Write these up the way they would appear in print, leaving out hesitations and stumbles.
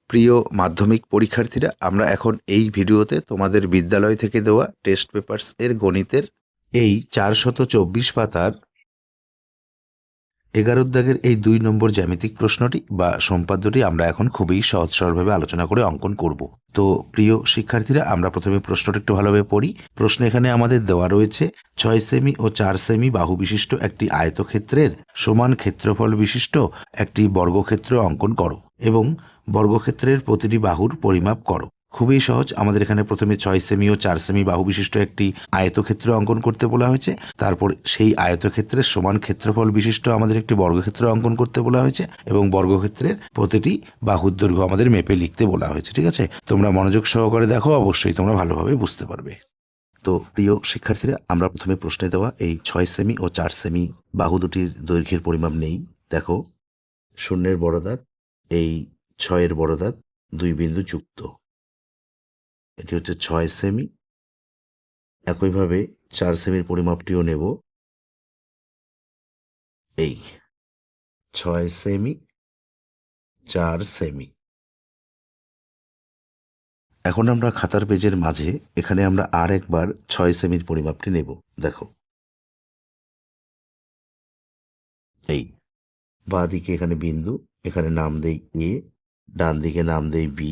প্রিয় মাধ্যমিক পরীক্ষার্থীরা, আমরা এখন এই ভিডিওতে তোমাদের বিদ্যালয় থেকে দেওয়া টেস্ট পেপারস এর গণিতের এই 424 পাতার 11 দাগের এই 2 নম্বর জ্যামিতিক প্রশ্নটি বা সম্পাদ্যটি আমরা এখন খুবই সহজ সরলভাবে আলোচনা করে অঙ্কন করব। তো প্রিয় শিক্ষার্থীরা, আমরা প্রথমে প্রশ্নটা একটু ভালোভাবে পড়ি। প্রশ্ন এখানে আমাদের দেওয়া রয়েছে 6 সেমি ও 4 সেমি বাহু বিশিষ্ট একটি আয়তক্ষেত্রের সমান ক্ষেত্রফল বিশিষ্ট একটি বর্গক্ষেত্র অঙ্কন করো এবং বর্গক্ষেত্রের প্রতিটি বাহুর পরিমাপ করো। খুবই সহজ। আমাদের এখানে প্রথমে 6 সেমি ও 4 সেমি বাহু বিশিষ্ট একটি আয়তক্ষেত্র অঙ্কন করতে বলা হয়েছে। তারপর সেই আয়তক্ষেত্রের সমান ক্ষেত্রফল বিশিষ্ট আমাদের একটি বর্গক্ষেত্র অঙ্কন করতে বলা হয়েছে এবং বর্গক্ষেত্রের প্রতিটি বাহুর দৈর্ঘ্য আমাদের মেপে লিখতে বলা হয়েছে। ঠিক আছে, তোমরা মনোযোগ সহকারে দেখো, অবশ্যই তোমরা ভালোভাবে বুঝতে পারবে। তো প্রিয় শিক্ষার্থীরা, আমরা প্রথমে প্রশ্নে দেওয়া এই 6 সেমি ও 4 সেমি বাহু দুটির দৈর্ঘ্যের পরিমাপ নেই। দেখো, শূন্যের বড় দাগ, এই 6-এর বড় দাগ, 2 বিন্দু যুক্ত, এটি হচ্ছে 6 সেমি। একইভাবে 4 সেমির পরিমাপটিও নেব, এই 6 সেমি, 4 সেমি। এখন আমরা খাতার পেজের মাঝে এখানে আমরা আর একবার 6 সেমির পরিমাপটি নেব। দেখো, এই বাঁ দিকে এখানে বিন্দু, এখানে নাম দেই এ, ডান দিকে নাম দেই বি।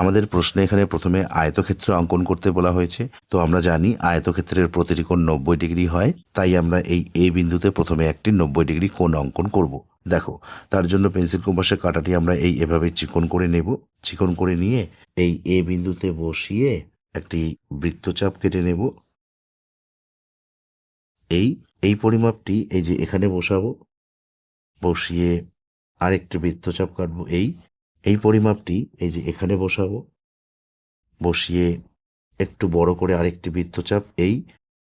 আমাদের প্রশ্নে এখানে প্রথমে আয়তক্ষেত্র অঙ্কন করতে বলা হয়েছে। তো আমরা জানি আয়তক্ষেত্রের প্রতিটি কোণ 90 ডিগ্রি হয়, তাই আমরা এই এ বিন্দুতে প্রথমে একটি 90 ডিগ্রি কোণ অঙ্কন করব। দেখো, তার জন্য পেন্সিল কম্পাসের কাঁটাটি আমরা এই এভাবে চিকন করে নেব। চিকন করে নিয়ে এই এ বিন্দুতে বসিয়ে একটি বৃত্তচাপ কেটে নেব। এই পরিমাপটি এই যে এখানে বসাবো, বসিয়ে আরেকটি বৃত্তচাপ কাটবো। এই পরিমাপটি এই যে এখানে বসাবো, বসিয়ে একটু বড় করে আরেকটি বৃত্তচাপ,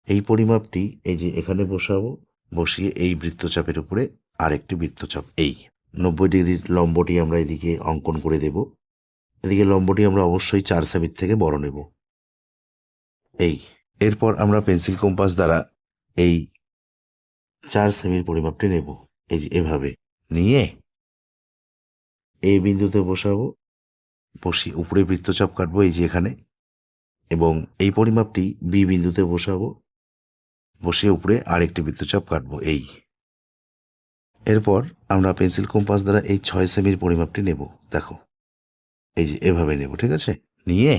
এই পরিমাপটি এই যে এখানে বসাবো, বসিয়ে এই বৃত্তচাপের উপরে আরেকটি বৃত্তচাপ। এই 90 ডিগ্রির লম্বটি আমরা এদিকে অঙ্কন করে দেব। এদিকে লম্বটি আমরা অবশ্যই 4 সেমির থেকে বড় নেব। এরপর আমরা পেন্সিল কম্পাস দ্বারা এই 4 সেমির পরিমাপটি নেব, এই যে এভাবে নিয়ে এই বিন্দুতে বসাবো, বসিয়ে উপরে বৃত্তচাপ কাটবো এই যে এখানে, এবং এই পরিমাপটি বি বিন্দুতে বসাবো, বসিয়ে উপরে আরেকটি বৃত্তচাপ কাটবো। এরপর আমরা পেন্সিল কম্পাস দ্বারা এই 6 সেমির পরিমাপটি নেব। দেখো, এই যে এভাবে নেব। ঠিক আছে, নিয়ে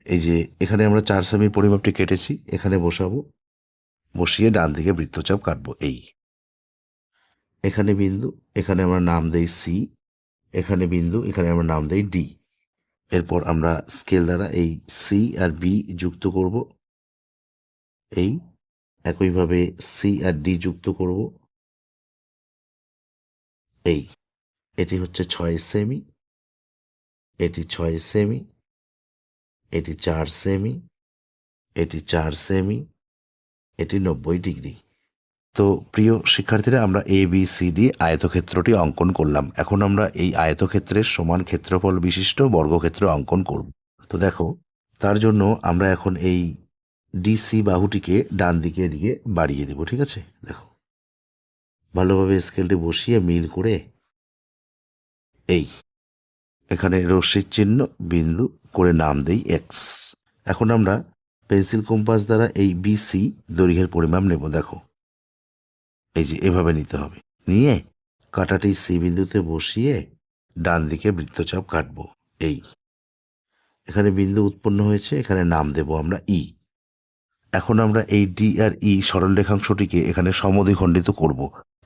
এই যে এখানে আমরা 4 সেমির পরিমাপটি কেটেছি, এখানে বসাবো, বসিয়ে ডান দিকে বৃত্তচাপ কাটবো। এখানে বিন্দু, এখানে আমরা নাম দেই সি, এখানে বিন্দু, এখানে আমরা নাম দেই ডি। এরপর আমরা স্কেল দ্বারা এই সি আর বি যুক্ত করব। একইভাবে সি আর ডি যুক্ত করব। এটি হচ্ছে 6 সেমি, এটি 6 সেমি, এটি 4 সেমি, এটি 4 সেমি, এটি 90 ডিগ্রি। তো প্রিয় শিক্ষার্থীরা, আমরা এ বি সি ডি আয়তক্ষেত্রটি অঙ্কন করলাম। এখন আমরা এই আয়তক্ষেত্রের সমান ক্ষেত্রফল বিশিষ্ট বর্গক্ষেত্র অঙ্কন করব। তো দেখো, তার জন্য আমরা এখন এই ডিসি বাহুটিকে ডান দিকে এদিকে বাড়িয়ে দেব। ঠিক আছে, দেখো, ভালোভাবে স্কেলটি বসিয়ে মিল করে এখানে রশ্মির চিহ্ন বিন্দু করে নাম দেই এক্স। এখন আমরা পেন্সিল কম্পাস দ্বারা এই বিসি দৈর্ঘ্যের পরিমাপ নেব। দেখো, এই যে এভাবে নিতে হবে, নিয়ে কাঁটাটি সি বিন্দুতে বসিয়ে ডান দিকে বৃত্তচাপ কাটবো। এখানে বিন্দু উৎপন্ন হয়েছে, এখানে নাম দেব আমরা ই। এখন আমরা এই ডি আর ই সরল রেখাংশটিকে এখানে সমদ্বিখণ্ডিত করব।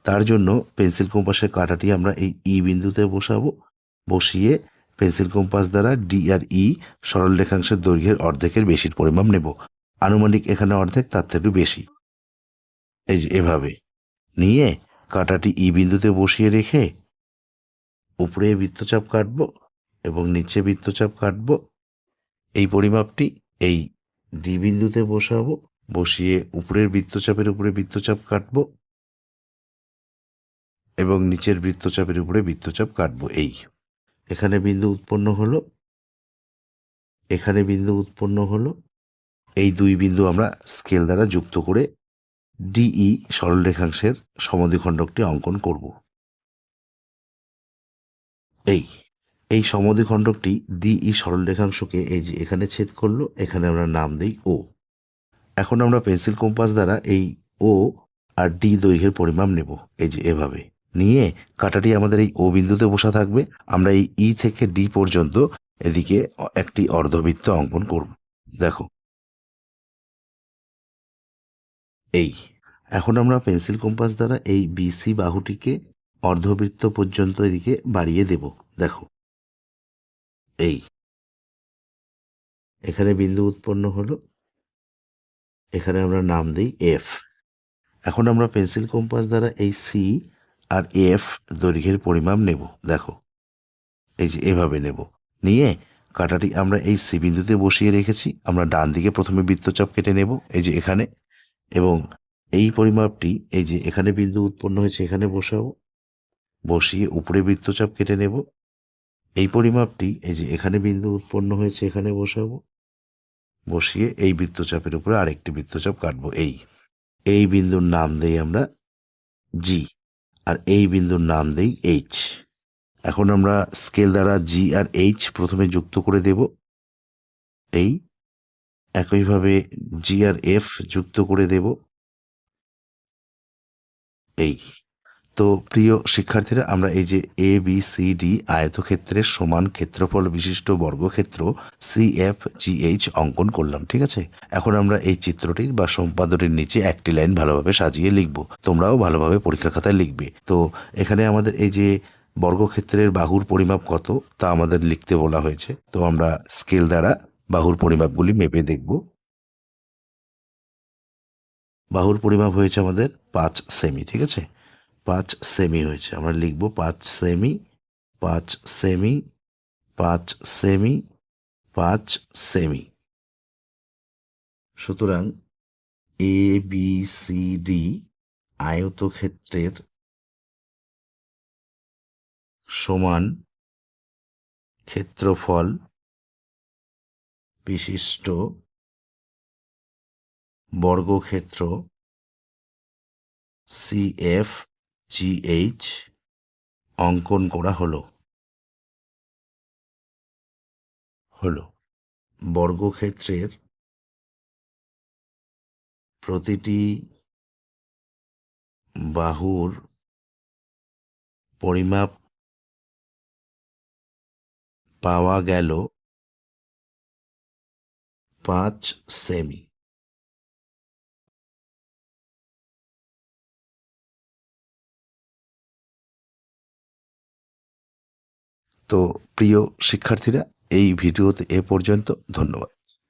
তার জন্য পেন্সিল কম্পাসের কাঁটাটি আমরা এই ই বিন্দুতে বসাবো, বসিয়ে পেন্সিল কম্পাস দ্বারা ডি আর ই সরল রেখাংশের দৈর্ঘ্যের অর্ধেকের বেশির পরিমাপ নেব। আনুমানিক এখানে অর্ধেক, তার থেকে বেশি। এই যে এভাবে নিয়ে কাঁটাটি ই বিন্দুতে বসিয়ে রেখে উপরে বৃত্তচাপ কাটব এবং নিচে বৃত্তচাপ কাটব। এই পরিমাপটি এই ডি বিন্দুতে বসাবো, বসিয়ে উপরের বৃত্তচাপের উপরে বৃত্তচাপ কাটব এবং নিচের বৃত্তচাপের উপরে বৃত্তচাপ কাটব। এখানে বিন্দু উৎপন্ন হলো, এখানে বিন্দু উৎপন্ন হলো। এই 2 বিন্দু আমরা স্কেল দ্বারা যুক্ত করে ডিই সরল রেখাংশের সমদ্বিখণ্ডকটি অঙ্কন করব। এই সমদ্বিখণ্ডকটি ডিই সরলরেখাংশকে এই যে এখানে ছেদ করলো, এখানে আমরা নাম দিই ও। এখন আমরা পেন্সিল কম্পাস দ্বারা এই ও আর ডি দৈর্ঘ্যের পরিমাপ নেব, এই যে এভাবে নিয়ে কাঁটাটি আমাদের এই ও বিন্দুতে বসা থাকবে। আমরা এই ই থেকে ডি পর্যন্ত এদিকে একটি অর্ধবৃত্ত অঙ্কন করব। দেখো এই, এখন আমরা পেন্সিল কম্পাস দ্বারা এই বিসি বাহুটিকে অর্ধবৃত্ত পর্যন্ত এদিকে বাড়িয়ে দেব। দেখো এই, এখানে বিন্দু উৎপন্ন হলো, এখানে আমরা নাম দিই এফ। এখন আমরা পেন্সিল কম্পাস দ্বারা এই সি আর এফ দৈর্ঘ্যের পরিমাপ নেব। দেখো এই যে এভাবে নেব, নিয়ে কাঁটাটি আমরা এই সি বিন্দুতে বসিয়ে রেখেছি। আমরা ডান দিকে প্রথমে বৃত্তচাপ কেটে নেব, এই যে এখানে, এবং এই পরিমাপটি এই যে এখানে বিন্দু উৎপন্ন হয়েছে এখানে বসাবো, বসিয়ে উপরে বৃত্তচাপ কেটে নেব। এই পরিমাপটি এই যে এখানে বিন্দু উৎপন্ন হয়েছে এখানে বসাবো, বসিয়ে এই বৃত্তচাপের উপরে আরেকটি বৃত্তচাপ কাটবো। এই বিন্দুর নাম দেই আমরা জি, আর এই বিন্দুর নাম দেই এইচ। এখন আমরা স্কেল দ্বারা জি আর এইচ প্রথমে যুক্ত করে দেব, এই একইভাবে জি আর এফ যুক্ত করে দেব। এই তো প্রিয় শিক্ষার্থীরা, আমরা এই যে এ বি সি ডি আয়তক্ষেত্রের সমান ক্ষেত্রফল বিশিষ্ট বর্গক্ষেত্র সি এফ জি এইচ অঙ্কন করলাম, ঠিক আছে। এখন আমরা এই চিত্রটির বা সম্পাদটির নিচে একটি লাইন ভালোভাবে সাজিয়ে লিখব। তোমরাও ভালোভাবে পরীক্ষার খাতায় লিখবে। তো এখানে আমাদের এই যে বর্গক্ষেত্রের বাহুর পরিমাপ কত তা আমাদের লিখতে বলা হয়েছে। তো আমরা স্কেল দ্বারা বাহুর পরিমাপগুলি মেপে দেখব। বাহুর পরিমাপ হয়েছে আমাদের 5 সেমি, ঠিক আছে। 5 সেমি হয়েছে, আমরা লিখব 5 সেমি, 5 সেমি, 5 সেমি, 5 সেমি। সুতরাং এ বি সি ডি আয়তক্ষেত্রের সমান ক্ষেত্রফল বিশিষ্ট বর্গক্ষেত্র সি এফ জি এইচ অঙ্কন করা হলো। বর্গক্ষেত্রের প্রতিটি বাহুর পরিমাপ পাওয়া গেল 5 সেমি। তো প্রিয় শিক্ষার্থীরা, এই ভিডিওতে এ পর্যন্ত। ধন্যবাদ।